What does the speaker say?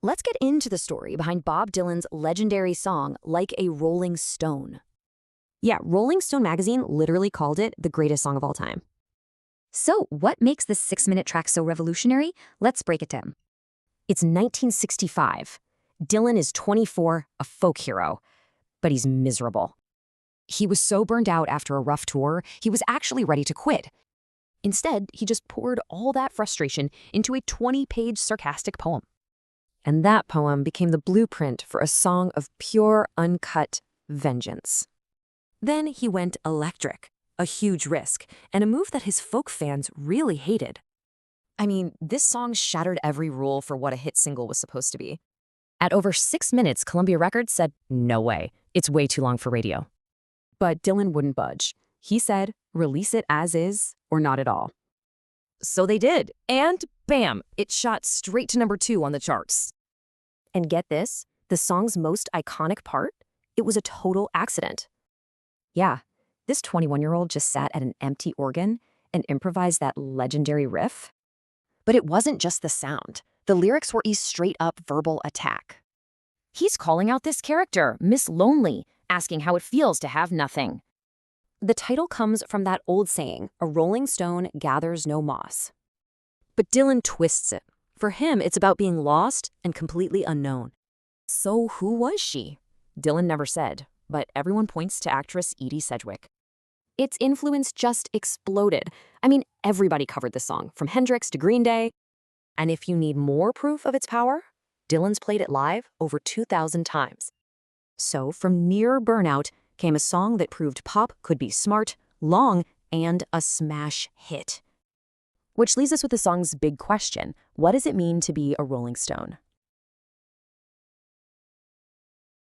Let's get into the story behind Bob Dylan's legendary song, Like a Rolling Stone. Yeah, Rolling Stone magazine literally called it the greatest song of all time. So, what makes this 6-minute track so revolutionary? Let's break it down. It's 1965. Dylan is 24, a folk hero, but he's miserable. He was so burned out after a rough tour, he was actually ready to quit. Instead, he just poured all that frustration into a 20-page sarcastic poem. And that poem became the blueprint for a song of pure, uncut vengeance. Then he went electric, a huge risk, and a move that his folk fans really hated. I mean, this song shattered every rule for what a hit single was supposed to be. At over 6 minutes, Columbia Records said, "No way, it's way too long for radio." But Dylan wouldn't budge. He said, release it as is or not at all. So they did, and bam, it shot straight to #2 on the charts. And get this, the song's most iconic part? It was a total accident. Yeah, this 21-year-old just sat at an empty organ and improvised that legendary riff. But it wasn't just the sound. The lyrics were a straight-up verbal attack. He's calling out this character, Miss Lonely, asking how it feels to have nothing. The title comes from that old saying, a rolling stone gathers no moss. But Dylan twists it. For him, it's about being lost and completely unknown. So who was she? Dylan never said, but everyone points to actress Edie Sedgwick. Its influence just exploded. I mean, everybody covered the song, from Hendrix to Green Day. And if you need more proof of its power, Dylan's played it live over 2,000 times. So from near burnout came a song that proved pop could be smart, long, and a smash hit. Which leaves us with the song's big question: what does it mean to be a Rolling Stone?